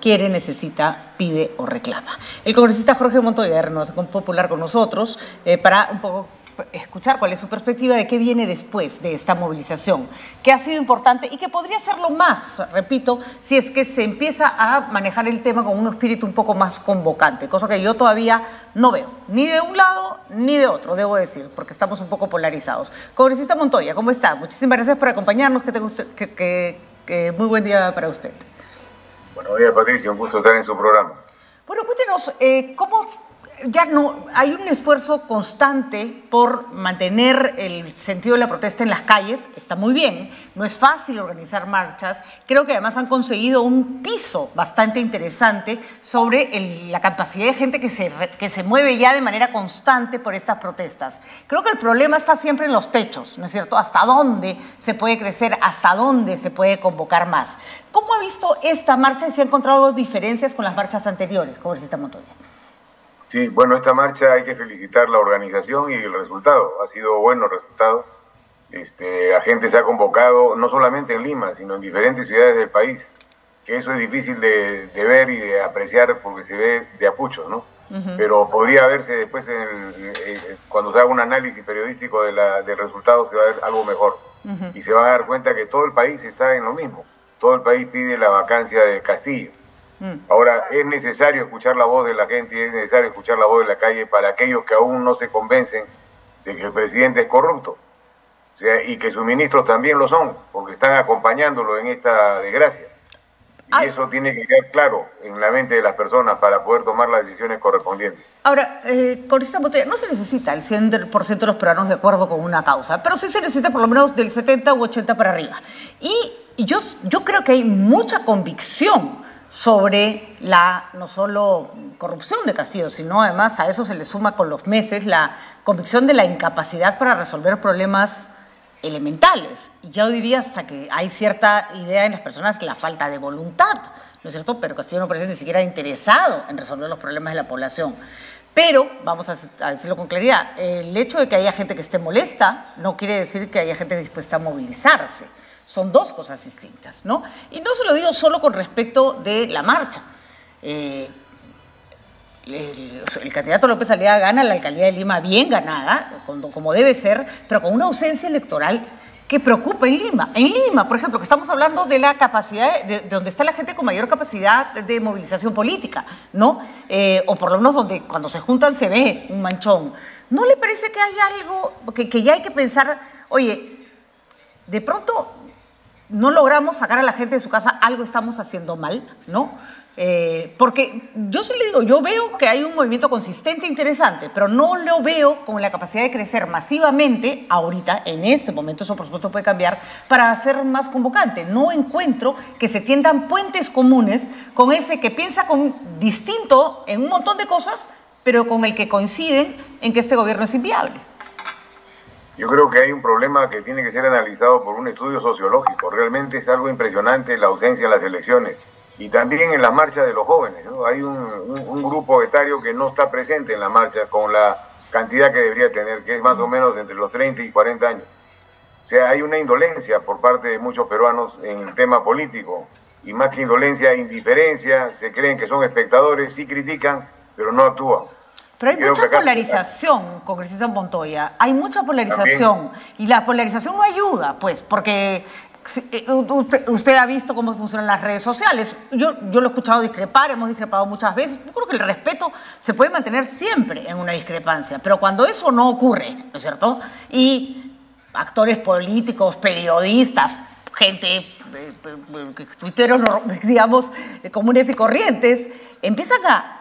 quiere, necesita, pide o reclama. El congresista Jorge Montoya de Renovación Popular con nosotros para un poco escuchar cuál es su perspectiva de qué viene después de esta movilización, que ha sido importante y que podría serlo más, repito, si es que se empieza a manejar el tema con un espíritu un poco más convocante, cosa que yo todavía no veo, ni de un lado ni de otro, debo decir, porque estamos un poco polarizados. Congresista Montoya, ¿cómo está? Muchísimas gracias por acompañarnos, muy buen día para usted. Buenos días, Patricia, un gusto estar en su programa. Bueno, cuéntenos, ¿cómo ya no hay un esfuerzo constante por mantener el sentido de la protesta en las calles? Está muy bien, no es fácil organizar marchas, creo que además han conseguido un piso bastante interesante sobre la capacidad de gente que se mueve ya de manera constante por estas protestas. Creo que el problema está siempre en los techos, ¿no es cierto? ¿Hasta dónde se puede crecer? ¿Hasta dónde se puede convocar más? ¿Cómo ha visto esta marcha y si ha encontrado diferencias con las marchas anteriores, congresista Montoya? Sí, bueno, esta marcha hay que felicitar la organización y el resultado. Ha sido bueno el resultado. La gente se ha convocado no solamente en Lima, sino en diferentes ciudades del país, que eso es difícil de ver y de apreciar porque se ve de a puchos, ¿no? Pero podría verse después, cuando se haga un análisis periodístico del resultado, se va a ver algo mejor. Y se va a dar cuenta que todo el país está en lo mismo. Todo el país pide la vacancia de Castillo. Ahora, es necesario escuchar la voz de la gente, es necesario escuchar la voz de la calle para aquellos que aún no se convencen de que el presidente es corrupto, o sea, y que sus ministros también lo son, porque están acompañándolo en esta desgracia. Y eso tiene que quedar claro en la mente de las personas para poder tomar las decisiones correspondientes. Ahora, congresista Montoya, no se necesita el 100% de los peruanos de acuerdo con una causa, pero sí se necesita por lo menos del 70 u 80 para arriba. Y yo creo que hay mucha convicción sobre no solo corrupción de Castillo, sino además a eso se le suma con los meses la convicción de la incapacidad para resolver problemas elementales. Y yo diría hasta que hay cierta idea en las personas, la falta de voluntad, ¿no es cierto? Pero Castillo no parece ni siquiera interesado en resolver los problemas de la población. Pero, vamos a decirlo con claridad, el hecho de que haya gente que esté molesta no quiere decir que haya gente dispuesta a movilizarse. Son dos cosas distintas, ¿no? Y no se lo digo solo con respecto de la marcha. El candidato López Aliaga gana la alcaldía de Lima bien ganada, como debe ser, pero con una ausencia electoral que preocupa en Lima. En Lima, por ejemplo, que estamos hablando de la capacidad, de donde está la gente con mayor capacidad de movilización política, ¿no? O por lo menos donde cuando se juntan se ve un manchón. ¿No le parece que hay algo que ya hay que pensar, oye, de pronto no logramos sacar a la gente de su casa, algo estamos haciendo mal, ¿no? Porque yo sí le digo, yo veo que hay un movimiento consistente e interesante, pero no lo veo con la capacidad de crecer masivamente ahorita, en este momento, eso por supuesto puede cambiar, para ser más convocante. No encuentro que se tiendan puentes comunes con ese que piensa distinto en un montón de cosas, pero con el que coinciden en que este gobierno es inviable. Yo creo que hay un problema que tiene que ser analizado por un estudio sociológico. Realmente es algo impresionante la ausencia en las elecciones y también en las marchas de los jóvenes, ¿no? Hay un grupo etario que no está presente en la marcha con la cantidad que debería tener, que es más o menos entre los 30 y 40 años. O sea, hay una indolencia por parte de muchos peruanos en el tema político y más que indolencia, indiferencia, se creen que son espectadores, sí critican, pero no actúan. Pero hay mucha polarización, congresista Montoya, hay mucha polarización. También. Y la polarización no ayuda, pues, porque usted ha visto cómo funcionan las redes sociales. Yo lo he escuchado discrepar, hemos discrepado muchas veces. Yo creo que el respeto se puede mantener siempre en una discrepancia, pero cuando eso no ocurre, ¿no es cierto? Y actores políticos, periodistas, gente, tuiteros, digamos, comunes y corrientes, empiezan a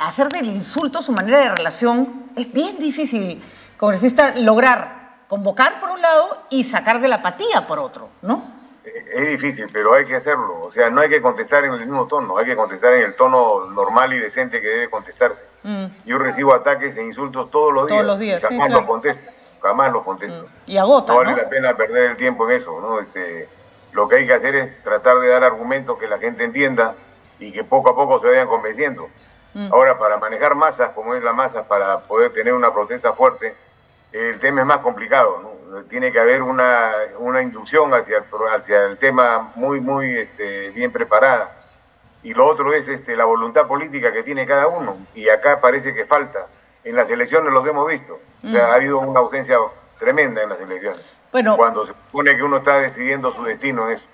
hacer del insulto su manera de relación. Es bien difícil, congresista, lograr convocar por un lado y sacar de la apatía por otro, ¿no? Es difícil, pero hay que hacerlo. O sea, no hay que contestar en el mismo tono, hay que contestar en el tono normal y decente que debe contestarse. Yo recibo ataques e insultos todos los días. Todos los días, jamás los contesto, jamás los contesto. Y agota, no vale la pena perder el tiempo en eso, ¿no? Lo que hay que hacer es tratar de dar argumentos que la gente entienda y que poco a poco se vayan convenciendo. Ahora, para manejar masas, como es la masa, para poder tener una protesta fuerte, el tema es más complicado, ¿no? Tiene que haber una inducción hacia el tema muy bien preparada. y lo otro es la voluntad política que tiene cada uno, y acá parece que falta. En las elecciones los hemos visto, o sea, ha habido una ausencia tremenda en las elecciones, cuando se supone que uno está decidiendo su destino en eso.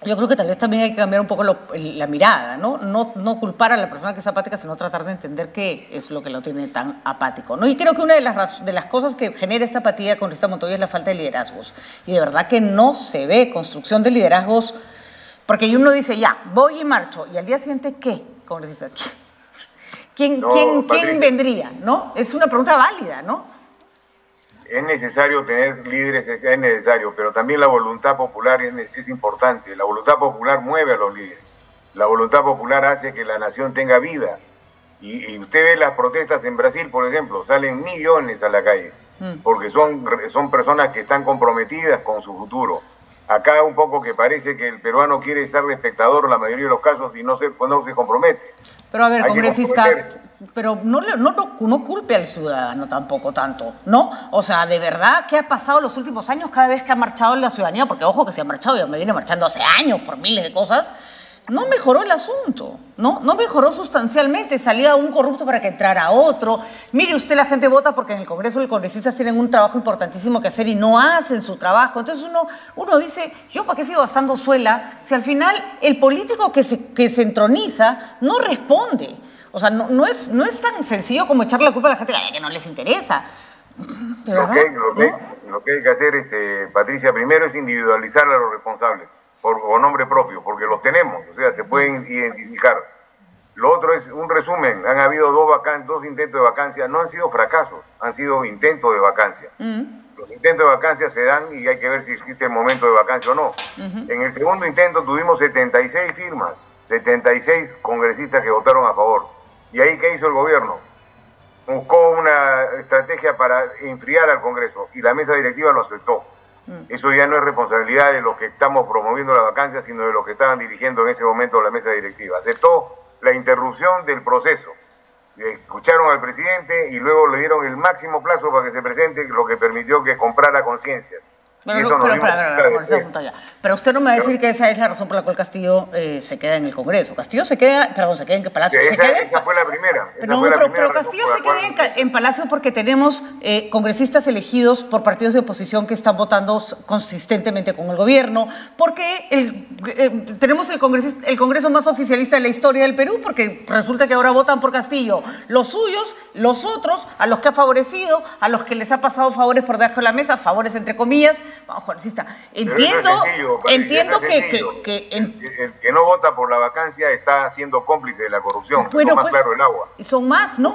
Yo creo que tal vez también hay que cambiar un poco la mirada, ¿no? No culpar a la persona que es apática, sino tratar de entender qué es lo que lo tiene tan apático, ¿no? Y creo que una de las cosas que genera esta apatía con Congresista Montoya es la falta de liderazgos. Y de verdad que no se ve construcción de liderazgos, porque uno dice, ya, voy y marcho, y al día siguiente, ¿qué? Congresista, ¿quién vendría? ¿No? Es una pregunta válida, ¿no? Es necesario tener líderes, es necesario, pero también la voluntad popular es importante. La voluntad popular mueve a los líderes. La voluntad popular hace que la nación tenga vida. Y usted ve las protestas en Brasil, por ejemplo, salen millones a la calle, porque son personas que están comprometidas con su futuro. Acá un poco que parece que el peruano quiere estar de espectador en la mayoría de los casos y no se compromete. Pero a ver, congresista, pero no culpe al ciudadano tampoco tanto, ¿no? O sea, de verdad, ¿qué ha pasado en los últimos años cada vez que ha marchado la ciudadanía? Porque ojo que se ha marchado, ya me viene marchando hace años por miles de cosas. No mejoró el asunto, ¿no? No mejoró sustancialmente. Salía un corrupto para que entrara otro. Mire usted, la gente vota porque en el Congreso los congresistas tienen un trabajo importantísimo que hacer y no hacen su trabajo. Entonces uno dice, ¿yo para qué sigo gastando suela si al final el político que se entroniza no responde? O sea, no es tan sencillo como echarle la culpa a la gente que no les interesa. Lo que hay que hacer, Patricia, primero es individualizar a los responsables. Por nombre propio, porque los tenemos, o sea, se pueden identificar. Lo otro es un resumen, han habido dos intentos de vacancia, no han sido fracasos, han sido intentos de vacancia. Los intentos de vacancia se dan y hay que ver si existe el momento de vacancia o no. En el segundo intento tuvimos 76 firmas, 76 congresistas que votaron a favor. ¿Y ahí qué hizo el gobierno? Buscó una estrategia para enfriar al Congreso y la mesa directiva lo aceptó. Eso ya no es responsabilidad de los que estamos promoviendo la vacancia, sino de los que estaban dirigiendo en ese momento la mesa directiva. Aceptó la interrupción del proceso. Escucharon al presidente y luego le dieron el máximo plazo para que se presente, lo que permitió que comprara conciencia. Pero usted no me va a decir que esa es la razón por la cual Castillo se queda en el Congreso. Castillo se queda en Palacio. Esa fue la primera. Pero Castillo se queda en Palacio porque tenemos congresistas elegidos por partidos de oposición que están votando consistentemente con el gobierno, porque tenemos el Congreso más oficialista de la historia del Perú, porque resulta que ahora votan por Castillo los suyos, los otros, a los que ha favorecido, a los que les ha pasado favores por debajo de la mesa, favores entre comillas. Vamos, congresista, entiendo que el que no vota por la vacancia está siendo cómplice de la corrupción. Bueno, más claro el agua. Son más, ¿no?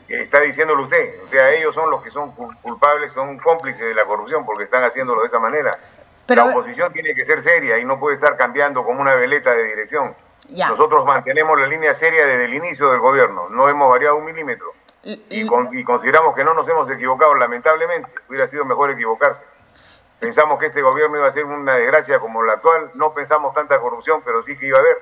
Está diciéndolo usted. O sea, ellos son los que son culpables, son cómplices de la corrupción porque están haciéndolo de esa manera. Pero la oposición tiene que ser seria y no puede estar cambiando como una veleta de dirección. Ya. Nosotros mantenemos la línea seria desde el inicio del gobierno. No hemos variado un milímetro. Y consideramos que no nos hemos equivocado, lamentablemente. Hubiera sido mejor equivocarse. Pensamos que este gobierno iba a ser una desgracia como la actual, no pensamos tanta corrupción, pero sí que iba a haber,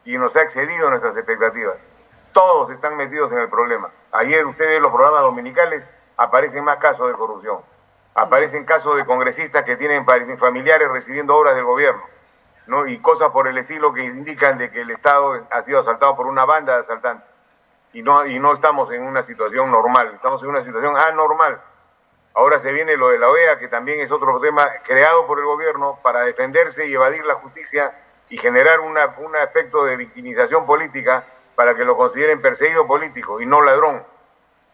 y nos ha excedido nuestras expectativas. Todos están metidos en el problema. Ayer usted ve los programas dominicales, aparecen más casos de corrupción, aparecen casos de congresistas que tienen familiares recibiendo obras del gobierno, ¿no? Y cosas por el estilo que indican de que el Estado ha sido asaltado por una banda de asaltantes, y no estamos en una situación normal, estamos en una situación anormal. Ahora se viene lo de la OEA, que también es otro tema creado por el gobierno para defenderse y evadir la justicia y generar un aspecto de victimización política para que lo consideren perseguido político y no ladrón.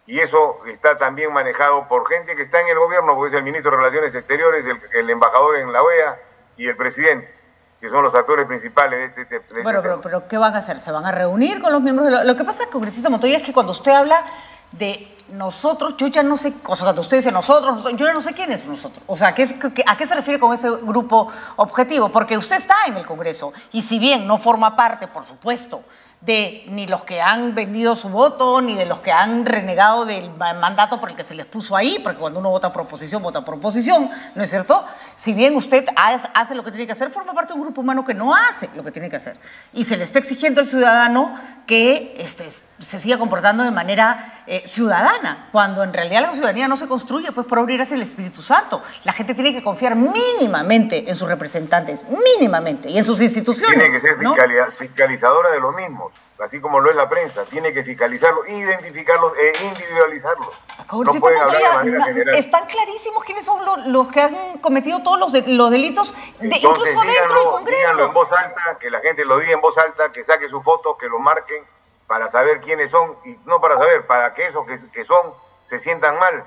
Y eso está también manejado por gente que está en el gobierno, porque es el ministro de Relaciones Exteriores, el embajador en la OEA y el presidente, que son los actores principales de este tema. Pero ¿qué van a hacer? ¿Se van a reunir con los miembros de Lo que pasa, congresista Montoya, es que cuando usted habla de nosotros, yo ya no sé, o sea, cuando usted dice nosotros, yo ya no sé quién es nosotros. O sea, ¿a qué se refiere con ese grupo objetivo? Porque usted está en el Congreso y si bien no forma parte, por supuesto, de ni los que han vendido su voto, ni de los que han renegado del mandato por el que se les puso ahí, porque cuando uno vota por oposición, ¿no es cierto? Si bien usted hace lo que tiene que hacer, forma parte de un grupo humano que no hace lo que tiene que hacer. Y se le está exigiendo al ciudadano que se siga comportando de manera ciudadana. ciudadana, cuando en realidad la ciudadanía no se construye pues por obra hacia el Espíritu Santo. La gente tiene que confiar mínimamente en sus representantes, mínimamente, y en sus instituciones. Tiene que ser fiscalizadora de los mismos, así como lo es la prensa. Tiene que fiscalizarlos, identificarlos e individualizarlos. No pueden hablar de manera general. Están clarísimos quiénes son los que han cometido todos los delitos, incluso dentro del Congreso. Díganlo en voz alta, que la gente lo diga en voz alta, que saque sus fotos, que lo marquen, para saber quiénes son, y no para saber, para que esos que son se sientan mal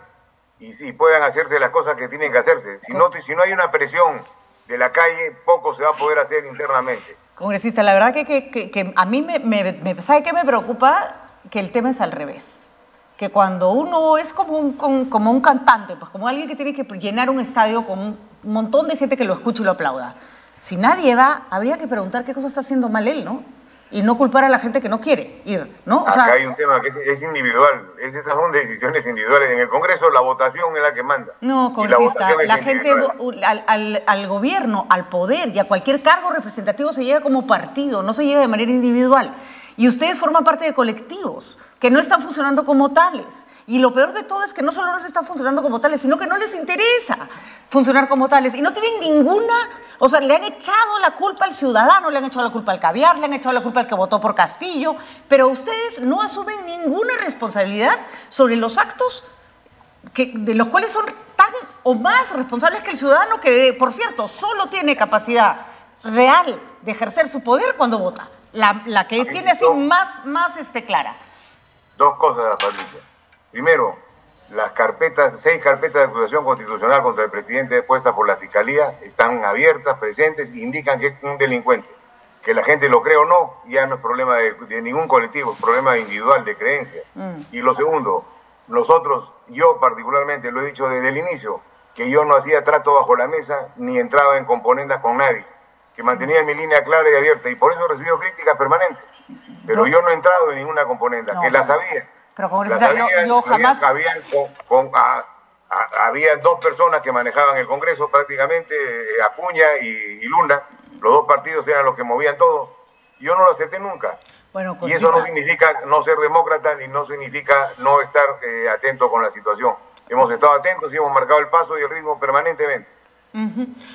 y puedan hacerse las cosas que tienen que hacerse. Si no hay una presión de la calle, poco se va a poder hacer internamente. Congresista, la verdad que a mí ¿sabe qué me preocupa? Que el tema es al revés. Que cuando uno es como un cantante, pues como alguien que tiene que llenar un estadio con un montón de gente que lo escuche y lo aplauda. Si nadie va, habría que preguntar qué cosa está haciendo mal él, ¿no? Y no culpar a la gente que no quiere ir, ¿no? O sea, acá hay un tema que es individual, esas son decisiones individuales. En el Congreso la votación es la que manda. No, congresista, la gente al gobierno, al poder y a cualquier cargo representativo se llega como partido, no se llega de manera individual. Y ustedes forman parte de colectivos que no están funcionando como tales. Y lo peor de todo es que no solo no se están funcionando como tales, sino que no les interesa funcionar como tales. Y no tienen ninguna, o sea, le han echado la culpa al ciudadano, le han echado la culpa al caviar, le han echado la culpa al que votó por Castillo, pero ustedes no asumen ninguna responsabilidad sobre los actos de los cuales son tan o más responsables que el ciudadano, que, por cierto, solo tiene capacidad real de ejercer su poder cuando vota. La que tiene así más clara. Dos cosas, Patricia. Primero, las 6 carpetas de acusación constitucional contra el presidente puestas por la Fiscalía están abiertas, presentes, e indican que es un delincuente. Que la gente lo cree o no, ya no es problema de ningún colectivo, es problema individual, de creencia. Y lo segundo, nosotros, yo particularmente, lo he dicho desde el inicio, que yo no hacía trato bajo la mesa, ni entraba en componendas con nadie, que mantenía mi línea clara y abierta, y por eso he recibido críticas permanentes. Pero yo no he entrado en ninguna componenda, que la sabía. Pero congresista, yo jamás... Había 2 personas que manejaban el Congreso prácticamente, Acuña y Luna. Los 2 partidos eran los que movían todo. Yo no lo acepté nunca. Bueno, y eso no significa no ser demócrata, ni no significa no estar atento con la situación. Hemos estado atentos y hemos marcado el paso y el ritmo permanentemente.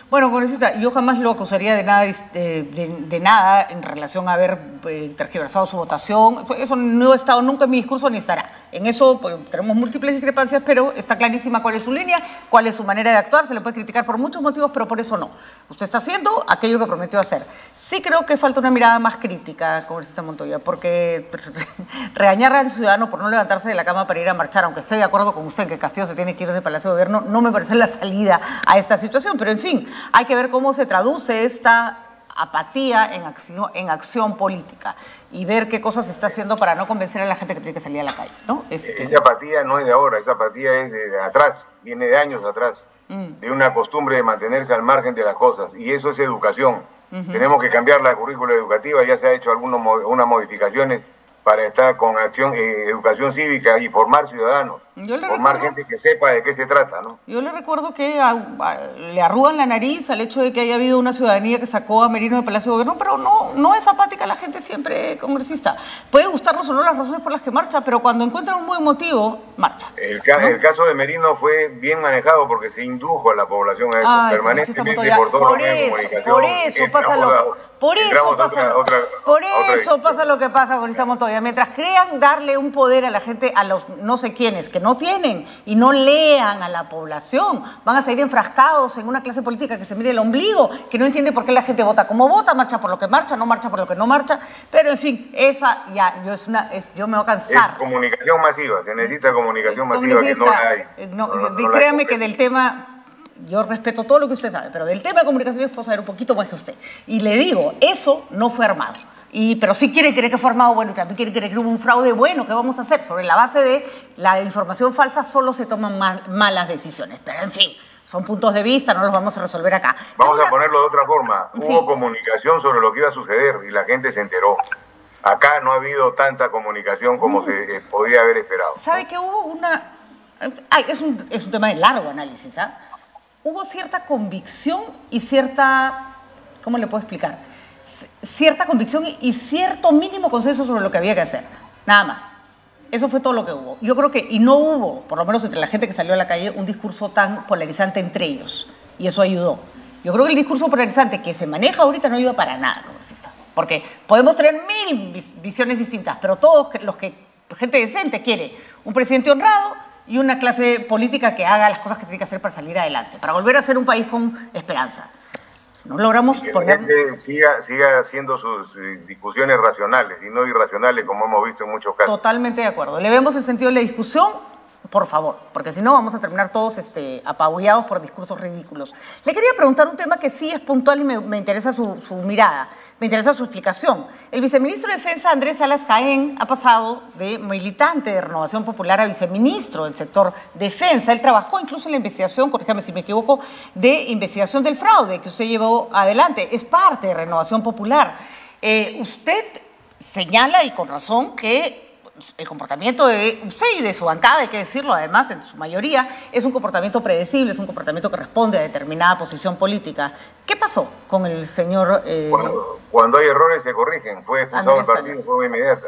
Bueno, congresista, yo jamás lo acusaría de nada en relación a haber tergiversado su votación. Eso no ha estado nunca en mi discurso ni estará. En eso pues, tenemos múltiples discrepancias, pero está clarísima cuál es su línea, cuál es su manera de actuar. Se le puede criticar por muchos motivos, pero por eso no. Usted está haciendo aquello que prometió hacer. Sí creo que falta una mirada más crítica, congresista Montoya, porque regañar al ciudadano por no levantarse de la cama para ir a marchar, aunque esté de acuerdo con usted en que Castillo se tiene que ir de Palacio de Gobierno, no me parece la salida a esta situación. Pero en fin, hay que ver cómo se traduce esta apatía en acción política y ver qué cosas se está haciendo para no convencer a la gente que tiene que salir a la calle, ¿no? Esa apatía no es de ahora, esa apatía es de atrás, viene de años atrás, de una costumbre de mantenerse al margen de las cosas, y eso es educación. Tenemos que cambiar la currícula educativa, ya se ha hecho algunas modificaciones para estar con educación cívica y formar ciudadanos, formar gente que sepa de qué se trata, ¿no? Yo le recuerdo que le arrugan la nariz al hecho de que haya habido una ciudadanía que sacó a Merino de Palacio de Gobierno, pero no es apática la gente siempre, congresista. Puede gustarnos o no las razones por las que marcha, pero cuando encuentra un buen motivo, marcha. El caso de Merino fue bien manejado porque se indujo a la población a eso permanentemente por todo lo que comunicación. Por eso pasa lo que pasa, congresista Montoya. Mientras crean darle un poder a la gente, a los no sé quiénes, que no tienen y no lean a la población, van a seguir enfrascados en una clase política que se mire el ombligo, que no entiende por qué la gente vota como vota, marcha por lo que marcha, no marcha por lo que no marcha. Pero en fin, esa ya, yo me voy a cansar. Es comunicación masiva, se necesita comunicación masiva que no la hay. Créame que del tema... Yo respeto todo lo que usted sabe, pero del tema de comunicación puedo saber un poquito más que usted. Y le digo, eso no fue armado. Pero sí quiere creer que fue armado, bueno, y también quiere creer que hubo un fraude, bueno, ¿qué vamos a hacer? Sobre la base de la información falsa solo se toman malas decisiones. Pero en fin, son puntos de vista, no los vamos a resolver acá. Vamos a ponerlo de otra forma. Hubo comunicación sobre lo que iba a suceder y la gente se enteró. Acá no ha habido tanta comunicación como se podía haber esperado. ¿Sabe que hubo una...? Es un tema de largo análisis, ¿ah? Hubo cierta convicción y cierta... ¿Cómo le puedo explicar? Cierta convicción y cierto mínimo consenso sobre lo que había que hacer. Nada más. Eso fue todo lo que hubo. Yo creo que, y no hubo, por lo menos entre la gente que salió a la calle, un discurso tan polarizante entre ellos. Y eso ayudó. Yo creo que el discurso polarizante que se maneja ahorita no ayuda para nada, congresista. Porque podemos tener 1000 visiones distintas, pero todos los que, gente decente quiere un presidente honrado y una clase política que haga las cosas que tiene que hacer para salir adelante, para volver a ser un país con esperanza. Si no logramos poner... siga haciendo sus discusiones racionales y no irracionales, como hemos visto en muchos casos. Totalmente de acuerdo. Le vemos el sentido de la discusión, por favor, porque si no vamos a terminar todos apabullados por discursos ridículos. Le quería preguntar un tema que sí es puntual y me interesa su mirada, me interesa su explicación. El viceministro de Defensa, Andrés Salas Jaén, ha pasado de militante de Renovación Popular a viceministro del sector defensa. Él trabajó incluso en la investigación, corríjame si me equivoco, de investigación del fraude que usted llevó adelante. Es parte de Renovación Popular. Usted señala, y con razón, que el comportamiento de usted y de su bancada, hay que decirlo además, en su mayoría, es un comportamiento predecible, es un comportamiento que responde a determinada posición política. ¿Qué pasó con el señor...? Cuando hay errores se corrigen. Fue expulsado del partido de forma inmediata.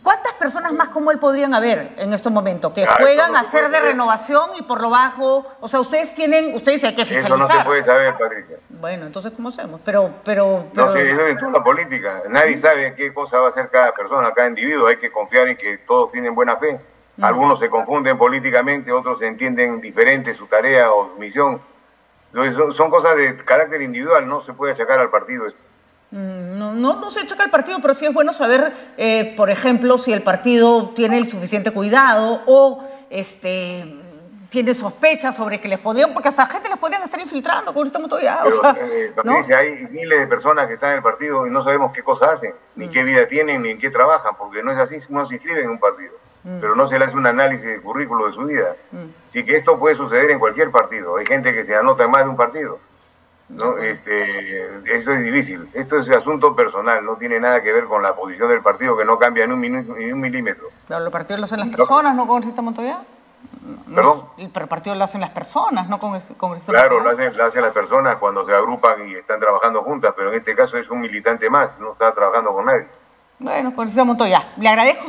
¿Cuántas personas más como él podrían haber en estos momentos que juegan a ser de renovación y por lo bajo? O sea, ustedes hay que fiscalizar. Eso no se puede saber, Patricia. Bueno, entonces, ¿cómo hacemos? No sé, eso es toda la política. Nadie sabe qué cosa va a hacer cada persona, cada individuo. Hay que confiar en que todos tienen buena fe. Algunos se confunden políticamente, otros entienden diferente su tarea o misión. Entonces, son cosas de carácter individual, no se puede achacar al partido esto. No se achaca el partido, pero sí es bueno saber, por ejemplo, si el partido tiene el suficiente cuidado o tiene sospechas sobre que les podrían, porque hasta gente les podrían estar infiltrando, como estamos todavía. Patricia, hay miles de personas que están en el partido y no sabemos qué cosas hacen, ni qué vida tienen, ni en qué trabajan, porque no es así, uno se inscribe en un partido, pero no se le hace un análisis de currículo de su vida. Así que esto puede suceder en cualquier partido. Hay gente que se anota en más de un partido. ¿No? Eso es difícil. Esto es asunto personal, no tiene nada que ver con la posición del partido, que no cambia ni un milímetro. Pero los partidos lo hacen las personas, ¿no, congresista Montoya? ¿Perdón? Pero el partido lo hacen las personas, ¿no, congresista Claro, Montoya? lo hacen las personas cuando se agrupan y están trabajando juntas, pero en este caso es un militante más, no está trabajando con nadie. Bueno, congresista Montoya, le agradezco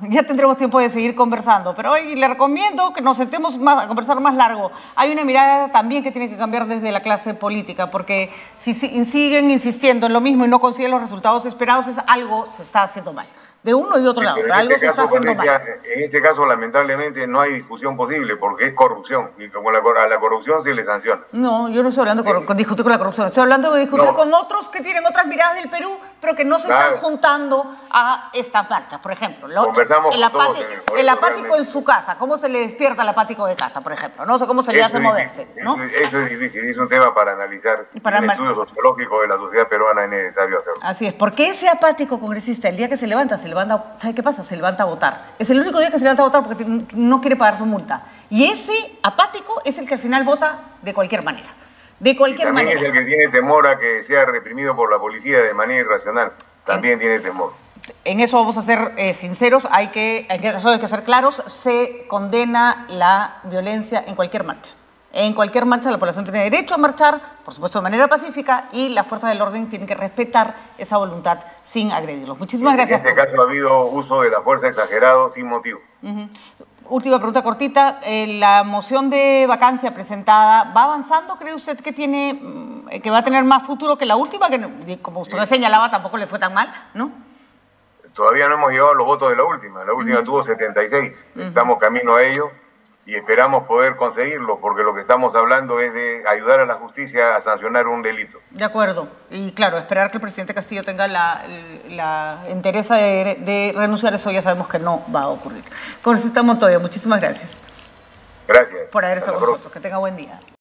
ya tendremos tiempo de seguir conversando, pero hoy le recomiendo que nos sentemos a conversar más largo. Hay una mirada también que tiene que cambiar desde la clase política, porque si siguen insistiendo en lo mismo y no consiguen los resultados esperados, algo se está haciendo mal. De uno y otro lado, pero algo se está haciendo mal. En este caso, lamentablemente, no hay discusión posible porque es corrupción y como a la corrupción se le sanciona. No, yo no estoy hablando de discutir con la corrupción, estoy hablando de discutir con otros que tienen otras miradas del Perú, pero que no se están juntando a estas marchas. Por ejemplo, el apático en su casa, ¿cómo se le despierta al apático de casa, por ejemplo? No sé cómo se le hace moverse, ¿no? Eso es difícil, es un tema para analizar. Un estudio sociológico de la sociedad peruana es necesario hacerlo. Así es, porque ese apático congresista, el día que se levanta, ¿sabe qué pasa? Se levanta a votar. Es el único día que se levanta a votar porque no quiere pagar su multa. Y ese apático es el que al final vota de cualquier manera. De cualquier manera. También es el que tiene temor a que sea reprimido por la policía de manera irracional. También tiene temor. En eso vamos a ser sinceros, hay que ser claros. Se condena la violencia en cualquier marcha. En cualquier marcha la población tiene derecho a marchar, por supuesto de manera pacífica, y las fuerzas del orden tienen que respetar esa voluntad sin agredirlos. Muchísimas gracias. En este caso ha habido uso de la fuerza exagerado sin motivo. Última pregunta cortita. La moción de vacancia presentada, ¿va avanzando? ¿Cree usted que va a tener más futuro que la última? Que como usted señalaba, tampoco le fue tan mal, ¿no? Todavía no hemos llegado a los votos de la última. La última tuvo 76. Estamos camino a ello. Y esperamos poder conseguirlo, porque lo que estamos hablando es de ayudar a la justicia a sancionar un delito. De acuerdo. Y claro, esperar que el presidente Castillo tenga la entereza de renunciar, eso ya sabemos que no va a ocurrir. Congresista Montoya, muchísimas gracias. Gracias. Por haber estado con nosotros. Que tenga buen día.